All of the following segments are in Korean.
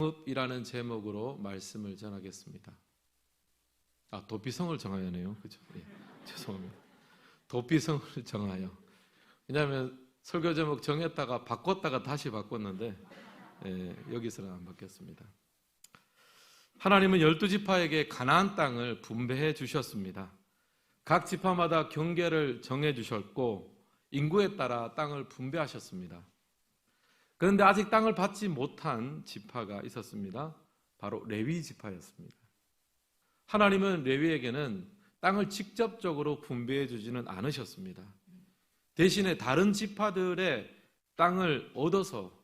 성읍이라는 제목으로 말씀을 전하겠습니다. 도피성을 정하야 하네요. 그죠? 예, 죄송합니다. 도피성을 정하여. 왜냐하면 설교 제목 정했다가 바꿨다가 다시 바꿨는데 여기서는 안 바뀌었습니다. 하나님은 12지파에게 가나안 땅을 분배해 주셨습니다. 각 지파마다 경계를 정해 주셨고 인구에 따라 땅을 분배하셨습니다. 그런데 아직 땅을 받지 못한 지파가 있었습니다. 바로 레위 지파였습니다. 하나님은 레위에게는 땅을 직접적으로 분배해 주지는 않으셨습니다. 대신에 다른 지파들의 땅을 얻어서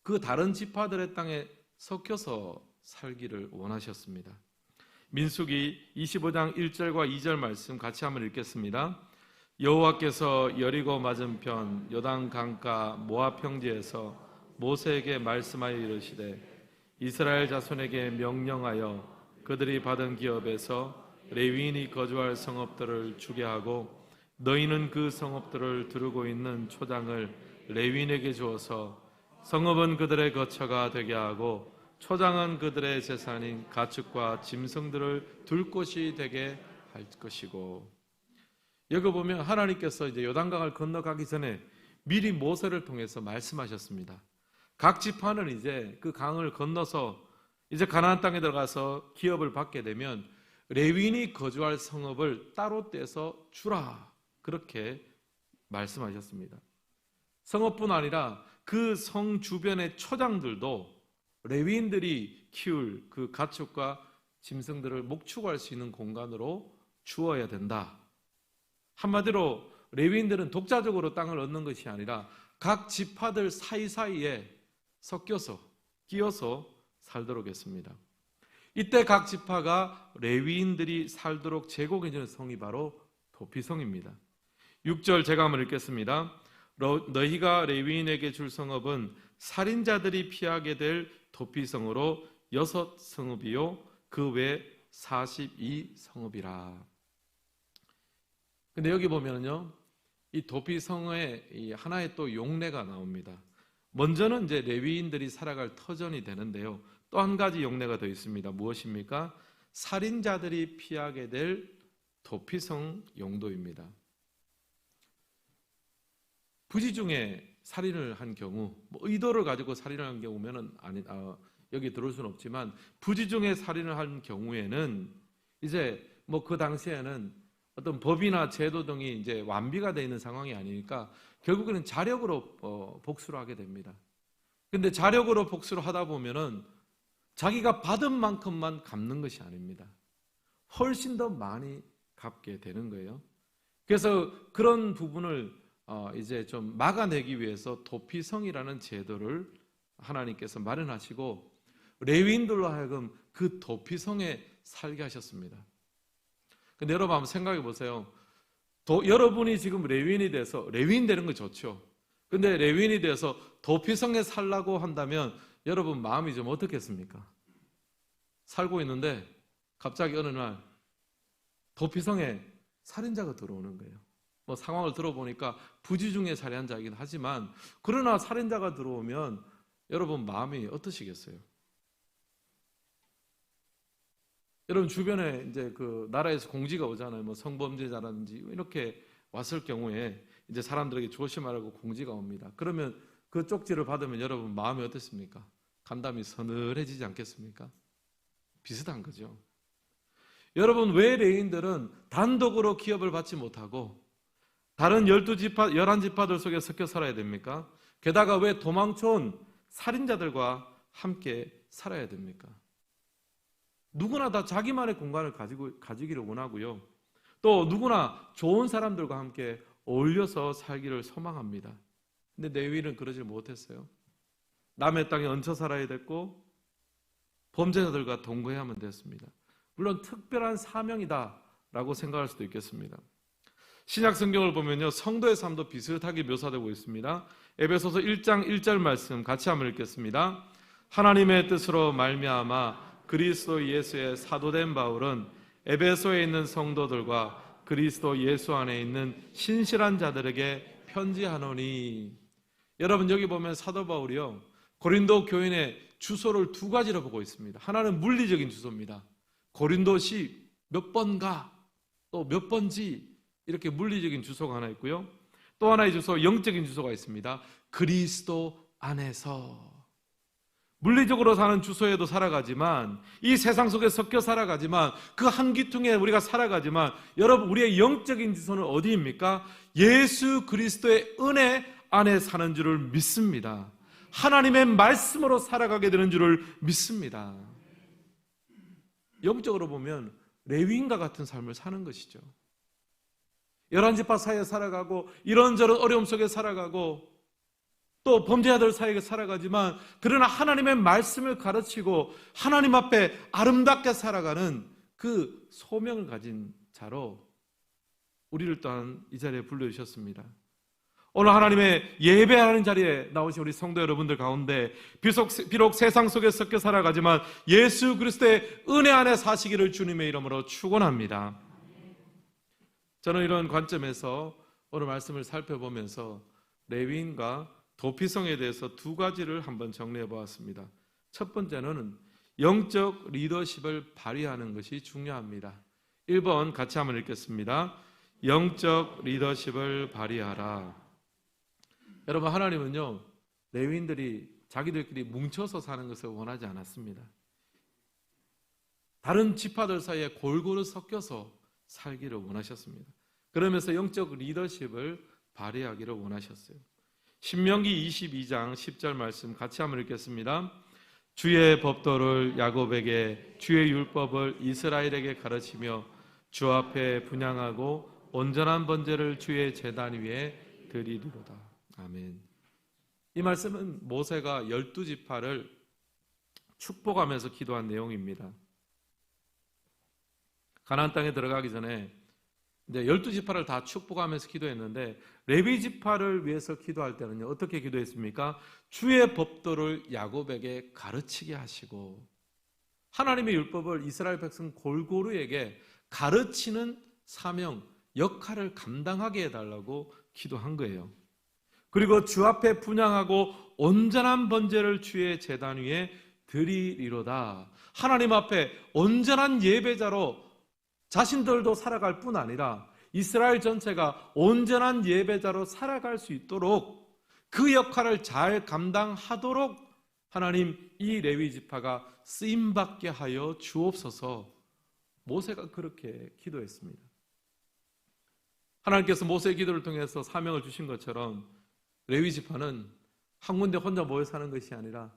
그 다른 지파들의 땅에 섞여서 살기를 원하셨습니다. 민수기 25장 1절과 2절 말씀 같이 한번 읽겠습니다. 여호와께서 여리고 맞은편 요단 강가 모압 평지에서 모세에게 말씀하여 이르시되 이스라엘 자손에게 명령하여 그들이 받은 기업에서 레위인이 거주할 성읍들을 주게 하고 너희는 그 성읍들을 두르고 있는 초장을 레위인에게 주어서 성읍은 그들의 거처가 되게 하고 초장은 그들의 재산인 가축과 짐승들을 둘 곳이 되게 할 것이고. 여기 보면 하나님께서 이제 요단강을 건너가기 전에 미리 모세를 통해서 말씀하셨습니다. 각 지파는 이제 그 강을 건너서 이제 가나안 땅에 들어가서 기업을 받게 되면 레위인이 거주할 성읍을 따로 떼서 주라, 그렇게 말씀하셨습니다. 성읍뿐 아니라 그 성 주변의 초장들도 레위인들이 키울 그 가축과 짐승들을 목축할 수 있는 공간으로 주어야 된다. 한마디로 레위인들은 독자적으로 땅을 얻는 것이 아니라 각 지파들 사이사이에 섞여서 끼어서 살도록 했습니다. 이때 각 지파가 레위인들이 살도록 제공해주는 성이 바로 도피성입니다. 6절 제가 한번 읽겠습니다. 너희가 레위인에게 줄 성읍은 살인자들이 피하게 될 도피성으로 6성읍이요 그 외 42성읍이라. 근데 여기 보면은요, 이 도피성의 이 하나의 또 용례가 나옵니다. 먼저는 이제 레위인들이 살아갈 터전이 되는데요, 또 한 가지 용례가 더 있습니다. 무엇입니까? 살인자들이 피하게 될 도피성 용도입니다. 부지 중에 살인을 한 경우, 의도를 가지고 살인을 한 경우면은 여기 들어올 수는 없지만 부지 중에 살인을 한 경우에는 이제 그 당시에는 어떤 법이나 제도 등이 이제 완비가 되어 있는 상황이 아니니까 결국에는 자력으로 복수를 하게 됩니다. 근데 자력으로 복수를 하다 보면은 자기가 받은 만큼만 갚는 것이 아닙니다. 훨씬 더 많이 갚게 되는 거예요. 그래서 그런 부분을 이제 좀 막아내기 위해서 도피성이라는 제도를 하나님께서 마련하시고 레위인들로 하여금 그 도피성에 살게 하셨습니다. 근데 여러분 한번 생각해 보세요. 여러분이 지금 레위인이 돼서, 레위인 되는 거 좋죠. 근데 레위인이 돼서 도피성에 살라고 한다면 여러분 마음이 좀 어떻겠습니까? 살고 있는데 갑자기 어느 날 도피성에 살인자가 들어오는 거예요. 상황을 들어보니까 부지 중에 살해한 자이긴 하지만 그러나 살인자가 들어오면 여러분 마음이 어떠시겠어요? 여러분 주변에 이제 그 나라에서 공지가 오잖아요. 성범죄자라든지 이렇게 왔을 경우에 이제 사람들에게 조심하라고 공지가 옵니다. 그러면 그 쪽지를 받으면 여러분 마음이 어떻습니까? 간담이 서늘해지지 않겠습니까? 비슷한 거죠. 여러분 왜 레위인들은 단독으로 기업을 받지 못하고 다른 12지파, 11지파들 속에 섞여 살아야 됩니까? 게다가 왜 도망쳐온 살인자들과 함께 살아야 됩니까? 누구나 다 자기만의 공간을 가지기를 원하고요. 또 누구나 좋은 사람들과 함께 어울려서 살기를 소망합니다. 근데 레위인은 그러지 못했어요. 남의 땅에 얹혀 살아야 됐고 범죄자들과 동거해야만 됐습니다. 물론 특별한 사명이다라고 생각할 수도 있겠습니다. 신약 성경을 보면요, 성도의 삶도 비슷하게 묘사되고 있습니다. 에베소서 1장 1절 말씀 같이 한번 읽겠습니다. 하나님의 뜻으로 말미암아 그리스도 예수의 사도된 바울은 에베소에 있는 성도들과 그리스도 예수 안에 있는 신실한 자들에게 편지하노니. 여러분 여기 보면 사도 바울이요, 고린도 교인의 주소를 두 가지로 보고 있습니다. 하나는 물리적인 주소입니다. 고린도시 몇 번 가, 또 몇 번지, 이렇게 물리적인 주소가 하나 있고요. 또 하나의 주소, 영적인 주소가 있습니다. 그리스도 안에서. 물리적으로 사는 주소에도 살아가지만, 이 세상 속에 섞여 살아가지만, 그 한기퉁에 우리가 살아가지만, 여러분, 우리의 영적인 주소는 어디입니까? 예수 그리스도의 은혜 안에 사는 줄을 믿습니다. 하나님의 말씀으로 살아가게 되는 줄을 믿습니다. 영적으로 보면 레위인과 같은 삶을 사는 것이죠. 11지파 사이에 살아가고, 이런저런 어려움 속에 살아가고, 또 범죄자들 사이에 살아가지만, 그러나 하나님의 말씀을 가르치고 하나님 앞에 아름답게 살아가는 그 소명을 가진 자로 우리를 또한 이 자리에 불러주셨습니다. 오늘 하나님의 예배하는 자리에 나오신 우리 성도 여러분들 가운데 비록 세상 속에 섞여 살아가지만 예수 그리스도의 은혜 안에 사시기를 주님의 이름으로 축원합니다. 저는 이런 관점에서 오늘 말씀을 살펴보면서 레위인과 도피성에 대해서 두 가지를 한번 정리해 보았습니다. 첫 번째는 영적 리더십을 발휘하는 것이 중요합니다. 1번 같이 한번 읽겠습니다. 영적 리더십을 발휘하라. 여러분, 하나님은요, 레위인들이 자기들끼리 뭉쳐서 사는 것을 원하지 않았습니다. 다른 지파들 사이에 골고루 섞여서 살기를 원하셨습니다. 그러면서 영적 리더십을 발휘하기를 원하셨어요. 신명기 22장 10절 말씀 같이 한번 읽겠습니다. 주의 법도를 야곱에게, 주의 율법을 이스라엘에게 가르치며 주 앞에 분향하고 온전한 번제를 주의 제단 위에 드리리로다. 아멘. 이 말씀은 모세가 12지파를 축복하면서 기도한 내용입니다. 가나안 땅에 들어가기 전에 이제 12지파를 다 축복하면서 기도했는데, 레위지파를 위해서 기도할 때는요, 어떻게 기도했습니까? 주의 법도를 야곱에게 가르치게 하시고, 하나님의 율법을 이스라엘 백성 골고루에게 가르치는 사명, 역할을 감당하게 해달라고 기도한 거예요. 그리고 주 앞에 분향하고 온전한 번제를 주의 제단 위에 드리리로다. 하나님 앞에 온전한 예배자로 자신들도 살아갈 뿐 아니라 이스라엘 전체가 온전한 예배자로 살아갈 수 있도록 그 역할을 잘 감당하도록 하나님, 이 레위 지파가 쓰임받게 하여 주옵소서. 모세가 그렇게 기도했습니다. 하나님께서 모세의 기도를 통해서 사명을 주신 것처럼 레위 지파는 한 군데 혼자 모여 사는 것이 아니라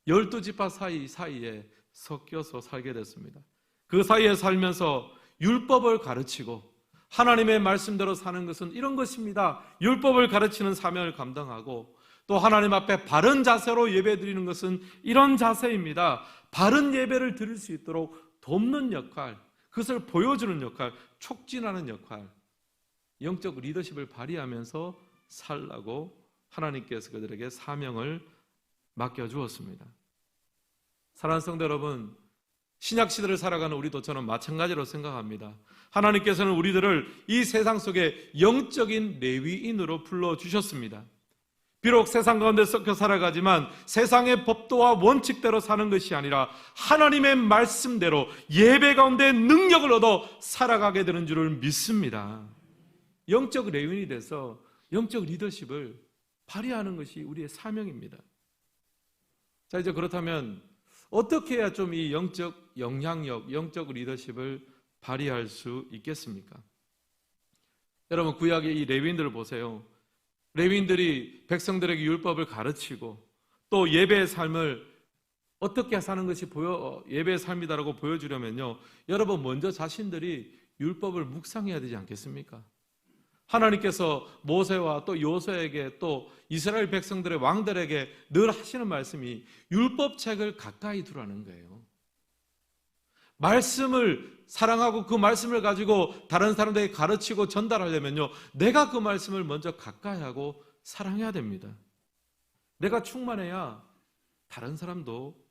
12지파 사이에 섞여서 살게 됐습니다. 그 사이에 살면서 율법을 가르치고 하나님의 말씀대로 사는 것은 이런 것입니다. 율법을 가르치는 사명을 감당하고, 또 하나님 앞에 바른 자세로 예배드리는 것은 이런 자세입니다. 바른 예배를 드릴 수 있도록 돕는 역할, 그것을 보여주는 역할, 촉진하는 역할, 영적 리더십을 발휘하면서 살라고 하나님께서 그들에게 사명을 맡겨주었습니다. 사랑하는 성도 여러분, 신약시대를 살아가는 우리도 저는 마찬가지로 생각합니다. 하나님께서는 우리들을 이 세상 속에 영적인 레위인으로 불러주셨습니다. 비록 세상 가운데 섞여 살아가지만 세상의 법도와 원칙대로 사는 것이 아니라 하나님의 말씀대로 예배 가운데 능력을 얻어 살아가게 되는 줄을 믿습니다. 영적 레위인이 돼서 영적 리더십을 발휘하는 것이 우리의 사명입니다. 자, 이제 그렇다면 어떻게 해야 좀 이 영적 영향력, 영적 리더십을 발휘할 수 있겠습니까? 여러분, 구약의 이 레위인들을 보세요. 레위인들이 백성들에게 율법을 가르치고 또 예배의 삶을 어떻게 사는 것이 예배의 삶이다라고 보여주려면요, 여러분 먼저 자신들이 율법을 묵상해야 되지 않겠습니까? 하나님께서 모세와 또 요새에게 또 이스라엘 백성들의 왕들에게 늘 하시는 말씀이 율법책을 가까이 두라는 거예요. 말씀을 사랑하고 그 말씀을 가지고 다른 사람들에게 가르치고 전달하려면요, 내가 그 말씀을 먼저 가까이 하고 사랑해야 됩니다. 내가 충만해야 다른 사람도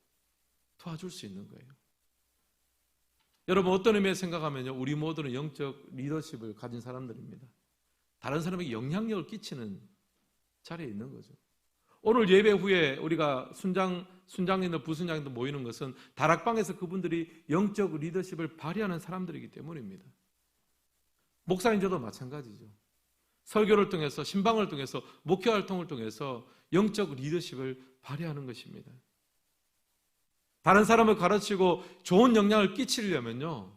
도와줄 수 있는 거예요. 여러분, 어떤 의미에 생각하면요, 우리 모두는 영적 리더십을 가진 사람들입니다. 다른 사람에게 영향력을 끼치는 자리에 있는 거죠. 오늘 예배 후에 우리가 순장님들, 부순장님들 모이는 것은 다락방에서 그분들이 영적 리더십을 발휘하는 사람들이기 때문입니다. 목사님 저도 마찬가지죠. 설교를 통해서, 신방을 통해서, 목회 활동을 통해서 영적 리더십을 발휘하는 것입니다. 다른 사람을 가르치고 좋은 영향을 끼치려면요,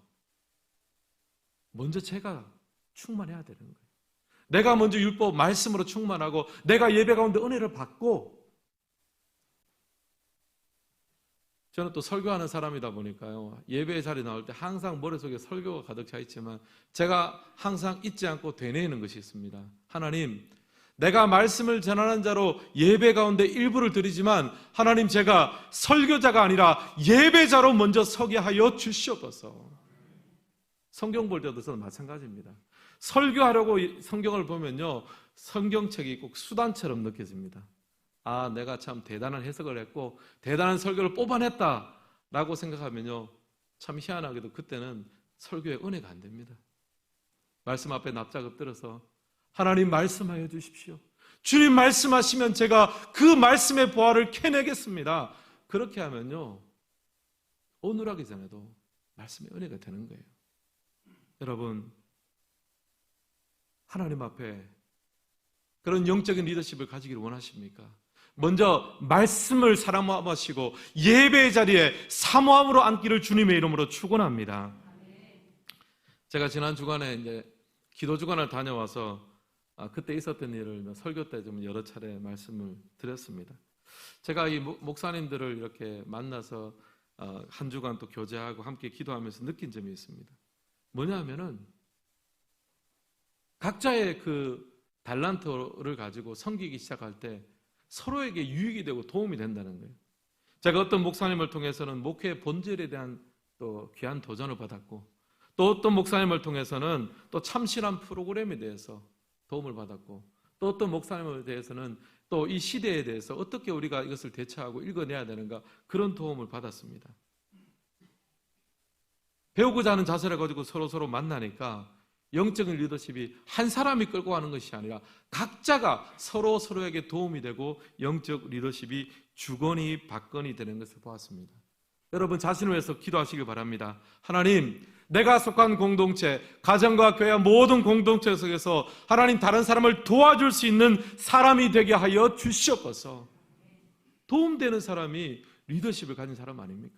먼저 제가 충만해야 되는 거예요. 내가 먼저 율법 말씀으로 충만하고 내가 예배 가운데 은혜를 받고, 저는 또 설교하는 사람이다 보니까요, 예배 자리 나올 때 항상 머릿속에 설교가 가득 차 있지만 제가 항상 잊지 않고 되뇌이는 것이 있습니다. 하나님, 내가 말씀을 전하는 자로 예배 가운데 일부를 드리지만 하나님, 제가 설교자가 아니라 예배자로 먼저 서게 하여 주시옵소서. 성경 볼 때도 저는 마찬가지입니다. 설교하려고 성경을 보면요, 성경책이 꼭 수단처럼 느껴집니다. 아, 내가 참 대단한 해석을 했고 대단한 설교를 뽑아냈다 라고 생각하면요, 참 희한하게도 그때는 설교의 은혜가 안 됩니다. 말씀 앞에 납작 엎드려서 하나님 말씀하여 주십시오. 주님 말씀하시면 제가 그 말씀의 보화를 캐내겠습니다. 그렇게 하면요, 오늘하기 전에도 말씀의 은혜가 되는 거예요. 여러분, 하나님 앞에 그런 영적인 리더십을 가지기를 원하십니까? 먼저 말씀을 사모하시고 예배의 자리에 사모함으로 앉기를 주님의 이름으로 축원합니다. 제가 지난 주간에 이제 기도 주간을 다녀와서 그때 있었던 일을 설교 때 좀 여러 차례 말씀을 드렸습니다. 제가 이 목사님들을 이렇게 만나서 한 주간 또 교제하고 함께 기도하면서 느낀 점이 있습니다. 뭐냐면은 각자의 그 달란트를 가지고 섬기기 시작할 때 서로에게 유익이 되고 도움이 된다는 거예요. 제가 어떤 목사님을 통해서는 목회의 본질에 대한 또 귀한 도전을 받았고, 또 어떤 목사님을 통해서는 또 참신한 프로그램에 대해서 도움을 받았고, 또 어떤 목사님에 대해서는 또 이 시대에 대해서 어떻게 우리가 이것을 대처하고 읽어내야 되는가, 그런 도움을 받았습니다. 배우고자 하는 자세를 가지고 서로 만나니까 영적인 리더십이 한 사람이 끌고 가는 것이 아니라 각자가 서로에게 도움이 되고 영적 리더십이 주거니 받거니 되는 것을 보았습니다. 여러분, 자신을 위해서 기도하시길 바랍니다. 하나님, 내가 속한 공동체, 가정과 교회 모든 공동체 속에서 하나님, 다른 사람을 도와줄 수 있는 사람이 되게 하여 주시옵소서. 도움되는 사람이 리더십을 가진 사람 아닙니까?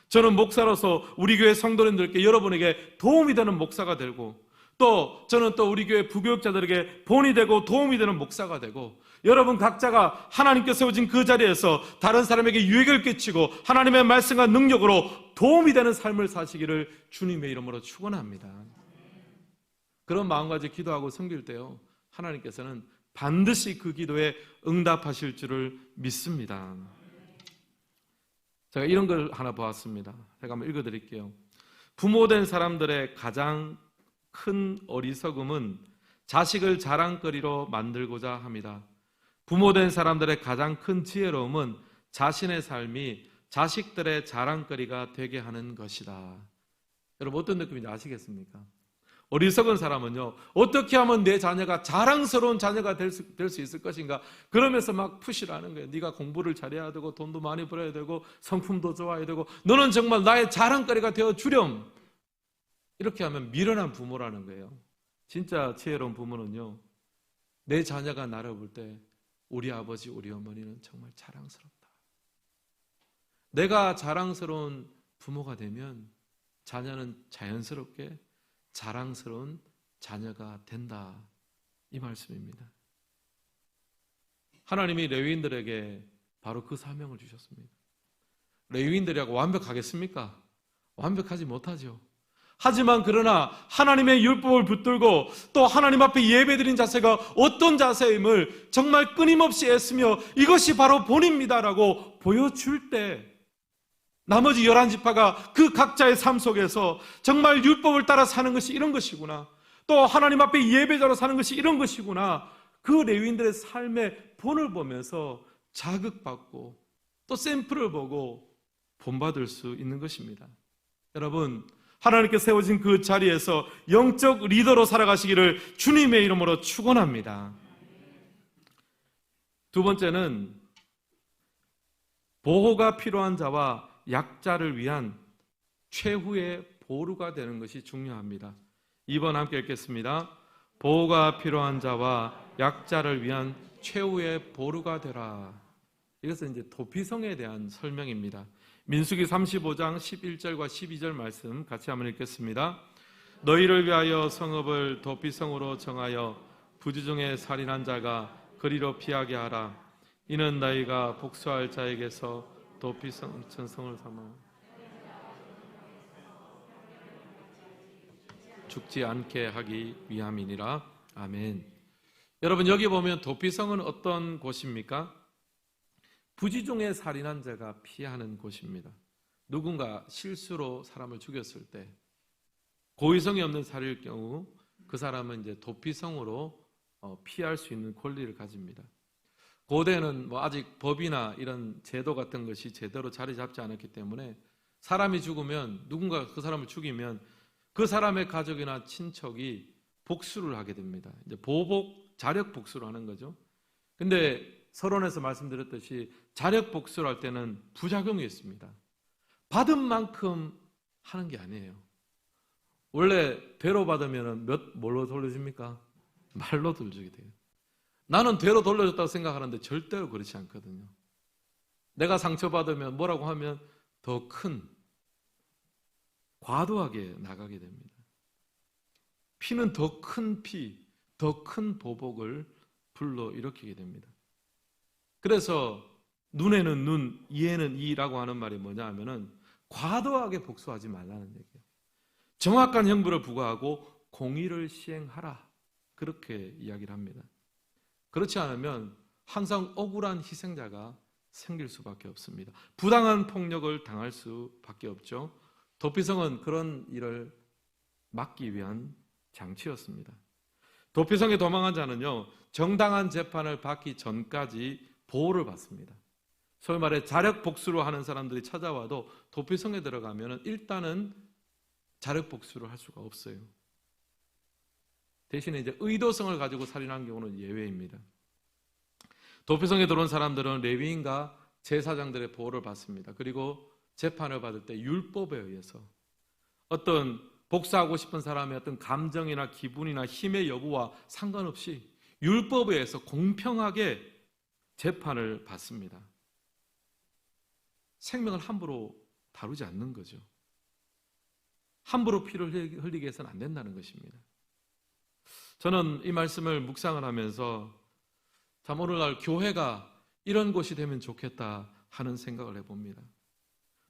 저는 목사로서 우리 교회 성도님들께, 여러분에게 도움이 되는 목사가 되고, 또 저는 또 우리 교회 부교육자들에게 본이 되고 도움이 되는 목사가 되고, 여러분 각자가 하나님께 세워진 그 자리에서 다른 사람에게 유익을 끼치고 하나님의 말씀과 능력으로 도움이 되는 삶을 사시기를 주님의 이름으로 축원합니다. 그런 마음가짐 기도하고 섬길 때요, 하나님께서는 반드시 그 기도에 응답하실 줄을 믿습니다. 제가 이런 걸 하나 보았습니다. 제가 한번 읽어드릴게요. 부모된 사람들의 가장 큰 어리석음은 자식을 자랑거리로 만들고자 합니다. 부모된 사람들의 가장 큰 지혜로움은 자신의 삶이 자식들의 자랑거리가 되게 하는 것이다. 여러분, 어떤 느낌인지 아시겠습니까? 어리석은 사람은요, 어떻게 하면 내 자녀가 자랑스러운 자녀가 될 수 있을 것인가, 그러면서 막 푸시를 하는 거예요. 네가 공부를 잘해야 되고 돈도 많이 벌어야 되고 성품도 좋아야 되고 너는 정말 나의 자랑거리가 되어 주렴. 이렇게 하면 미련한 부모라는 거예요. 진짜 지혜로운 부모는요, 내 자녀가 나를 볼 때 우리 아버지, 우리 어머니는 정말 자랑스럽다. 내가 자랑스러운 부모가 되면 자녀는 자연스럽게 자랑스러운 자녀가 된다. 이 말씀입니다. 하나님이 레위인들에게 바로 그 사명을 주셨습니다. 레위인들이라고 완벽하겠습니까? 완벽하지 못하죠. 하지만 그러나 하나님의 율법을 붙들고 또 하나님 앞에 예배드린 자세가 어떤 자세임을 정말 끊임없이 애쓰며 이것이 바로 본입니다라고 보여줄 때 나머지 11지파가 그 각자의 삶 속에서 정말 율법을 따라 사는 것이 이런 것이구나, 또 하나님 앞에 예배자로 사는 것이 이런 것이구나, 그 레위인들의 삶의 본을 보면서 자극받고 또 샘플을 보고 본받을 수 있는 것입니다. 여러분, 하나님께 세워진 그 자리에서 영적 리더로 살아가시기를 주님의 이름으로 축원합니다. 두 번째는 보호가 필요한 자와 약자를 위한 최후의 보루가 되는 것이 중요합니다. 2번 함께 읽겠습니다. 보호가 필요한 자와 약자를 위한 최후의 보루가 되라. 이것은 이제 도피성에 대한 설명입니다. 민수기 35장 11절과 12절 말씀 같이 한번 읽겠습니다. 너희를 위하여 성읍을 도피성으로 정하여 부지 중에 살인한 자가 그리로 피하게 하라. 이는 너희가 복수할 자에게서 도피성 천성을 삼아 죽지 않게 하기 위함이니라. 아멘. 여러분, 여기 보면 도피성은 어떤 곳입니까? 부지 중에 살인한 자가 피하는 곳입니다. 누군가 실수로 사람을 죽였을 때 고의성이 없는 살인일 경우 그 사람은 이제 도피성으로 피할 수 있는 권리를 가집니다. 고대는 아직 법이나 이런 제도 같은 것이 제대로 자리 잡지 않았기 때문에 사람이 죽으면 누군가 그 사람을 죽이면 그 사람의 가족이나 친척이 복수를 하게 됩니다. 이제 보복, 자력 복수를 하는 거죠. 근데 서론에서 말씀드렸듯이 자력 복수를 할 때는 부작용이 있습니다. 받은 만큼 하는 게 아니에요. 원래 되로 받으면 뭘로 돌려줍니까? 말로 돌려주게 돼요. 나는 되로 돌려줬다고 생각하는데 절대로 그렇지 않거든요. 내가 상처받으면 뭐라고 하면 더 큰, 과도하게 나가게 됩니다. 피는 더 큰 피, 더 큰 보복을 불러일으키게 됩니다. 그래서 눈에는 눈, 이에는 이라고 하는 말이 뭐냐 하면은 과도하게 복수하지 말라는 얘기예요. 정확한 형벌을 부과하고 공의를 시행하라. 그렇게 이야기를 합니다. 그렇지 않으면 항상 억울한 희생자가 생길 수밖에 없습니다. 부당한 폭력을 당할 수밖에 없죠. 도피성은 그런 일을 막기 위한 장치였습니다. 도피성에 도망한 자는요, 정당한 재판을 받기 전까지 보호를 받습니다. 소위 말해 자력 복수로 하는 사람들이 찾아와도 도피성에 들어가면 일단은 자력 복수를 할 수가 없어요. 대신에 이제 의도성을 가지고 살인한 경우는 예외입니다. 도피성에 들어온 사람들은 레위인과 제사장들의 보호를 받습니다. 그리고 재판을 받을 때 율법에 의해서 어떤 복수하고 싶은 사람의 어떤 감정이나 기분이나 힘의 여부와 상관없이 율법에 의해서 공평하게 재판을 받습니다. 생명을 함부로 다루지 않는 거죠. 함부로 피를 흘리게 해서는 안 된다는 것입니다. 저는 이 말씀을 묵상을 하면서 참 오늘날 교회가 이런 곳이 되면 좋겠다 하는 생각을 해봅니다.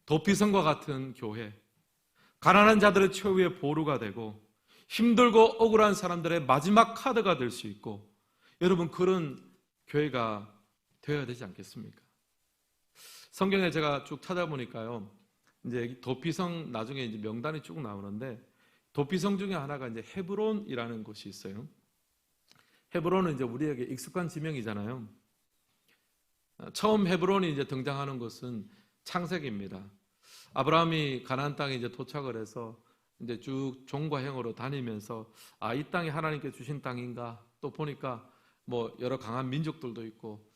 도피성과 같은 교회, 가난한 자들의 최후의 보루가 되고 힘들고 억울한 사람들의 마지막 카드가 될 수 있고, 여러분 그런 교회가 되어야 되지 않겠습니까? 성경에 제가 쭉 찾아보니까요, 이제 도피성 나중에 이제 명단이 쭉 나오는데 도피성 중에 하나가 이제 헤브론이라는 곳이 있어요. 헤브론은 이제 우리에게 익숙한 지명이잖아요. 처음 헤브론이 이제 등장하는 것은 창세기입니다. 아브라함이 가나안 땅에 이제 도착을 해서 이제 쭉 종과 형으로 다니면서 이 땅이 하나님께 주신 땅인가? 또 보니까 뭐 여러 강한 민족들도 있고,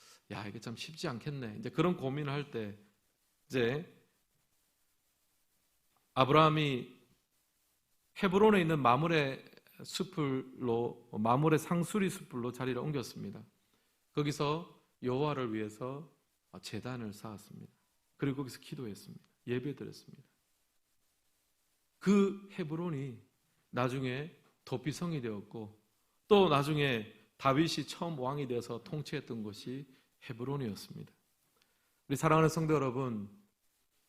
이게 참 쉽지 않겠네. 이제 그런 고민을 할 때 이제 아브라함이 헤브론에 있는 마므레 숲으로, 마므레 상수리 숲으로 자리를 옮겼습니다. 거기서 여호와를 위해서 제단을 쌓았습니다. 그리고 거기서 기도했습니다. 예배드렸습니다. 그 헤브론이 나중에 도피성이 되었고, 또 나중에 다윗이 처음 왕이 되어서 통치했던 곳이 헤브론이었습니다. 우리 사랑하는 성도 여러분,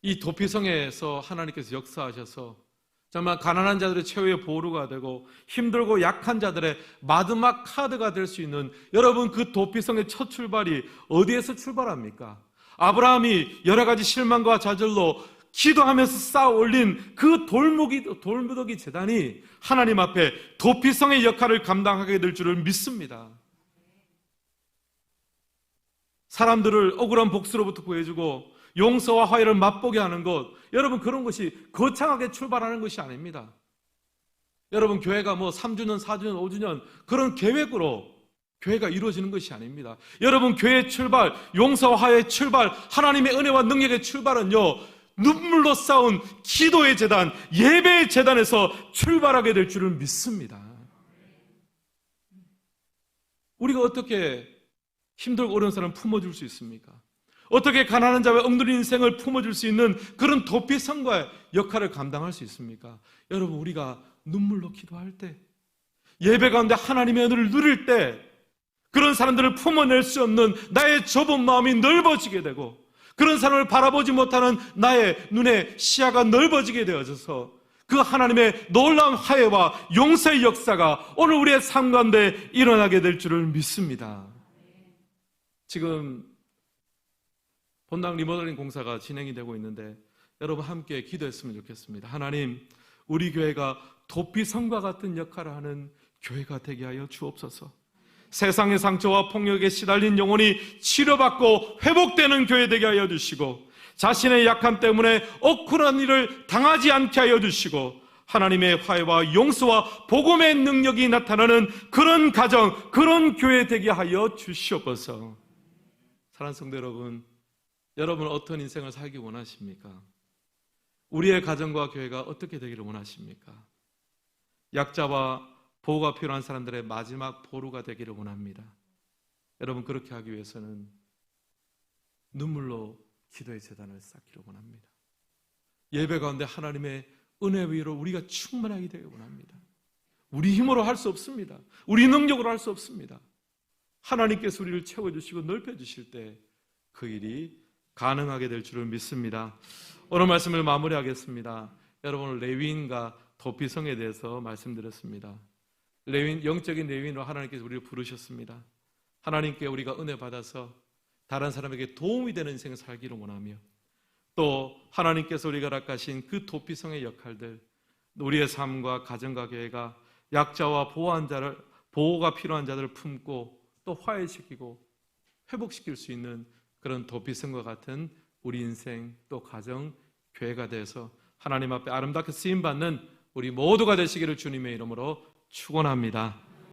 이 도피성에서 하나님께서 역사하셔서 정말 가난한 자들의 최후의 보루가 되고 힘들고 약한 자들의 마지막 카드가 될 수 있는, 여러분 그 도피성의 첫 출발이 어디에서 출발합니까? 아브라함이 여러 가지 실망과 좌절로 기도하면서 쌓아 올린 그 돌무더기 제단이 하나님 앞에 도피성의 역할을 감당하게 될 줄을 믿습니다. 사람들을 억울한 복수로부터 구해주고 용서와 화해를 맛보게 하는 것, 여러분 그런 것이 거창하게 출발하는 것이 아닙니다. 여러분 교회가 뭐 3주년, 4주년, 5주년 그런 계획으로 교회가 이루어지는 것이 아닙니다. 여러분, 교회의 출발, 용서와 화해의 출발, 하나님의 은혜와 능력의 출발은요, 눈물로 쌓은 기도의 재단, 예배의 재단에서 출발하게 될 줄을 믿습니다. 우리가 어떻게 힘들고 어려운 사람을 품어줄 수 있습니까? 어떻게 가난한 자와 억누린 인생을 품어줄 수 있는 그런 도피성과의 역할을 감당할 수 있습니까? 여러분, 우리가 눈물로 기도할 때, 예배 가운데 하나님의 은혜를 누릴 때, 그런 사람들을 품어낼 수 없는 나의 좁은 마음이 넓어지게 되고, 그런 사람을 바라보지 못하는 나의 눈의 시야가 넓어지게 되어져서 그 하나님의 놀라운 화해와 용서의 역사가 오늘 우리의 삶 가운데 일어나게 될 줄을 믿습니다. 지금 본당 리모델링 공사가 진행이 되고 있는데 여러분 함께 기도했으면 좋겠습니다. 하나님, 우리 교회가 도피성과 같은 역할을 하는 교회가 되게 하여 주옵소서. 세상의 상처와 폭력에 시달린 영혼이 치료받고 회복되는 교회 되게 하여 주시고, 자신의 약함 때문에 억울한 일을 당하지 않게 하여 주시고, 하나님의 화해와 용서와 복음의 능력이 나타나는 그런 가정, 그런 교회 되게 하여 주시옵소서. 사랑하는 성도 여러분, 여러분은 어떤 인생을 살기 원하십니까? 우리의 가정과 교회가 어떻게 되기를 원하십니까? 약자와 보호가 필요한 사람들의 마지막 보루가 되기를 원합니다. 여러분, 그렇게 하기 위해서는 눈물로 기도의 재단을 쌓기를 원합니다. 예배 가운데 하나님의 은혜 위로 우리가 충만하게 되길 원합니다. 우리 힘으로 할 수 없습니다. 우리 능력으로 할 수 없습니다. 하나님께서 우리를 채워주시고 넓혀주실 때 그 일이 가능하게 될 줄을 믿습니다. 오늘 말씀을 마무리하겠습니다. 여러분, 레위인과 도피성에 대해서 말씀드렸습니다. 레위인, 영적인 레위인으로 하나님께서 우리를 부르셨습니다. 하나님께 우리가 은혜 받아서 다른 사람에게 도움이 되는 인생을 살기를 원하며, 또 하나님께서 우리가 허락하신 그 도피성의 역할들, 우리의 삶과 가정과 교회가 약자와 보호가 필요한 자들을 품고 또 화해시키고 회복시킬 수 있는 그런 도피성과 같은 우리 인생, 또 가정, 교회가 돼서 하나님 앞에 아름답게 쓰임받는 우리 모두가 되시기를 주님의 이름으로 축원합니다.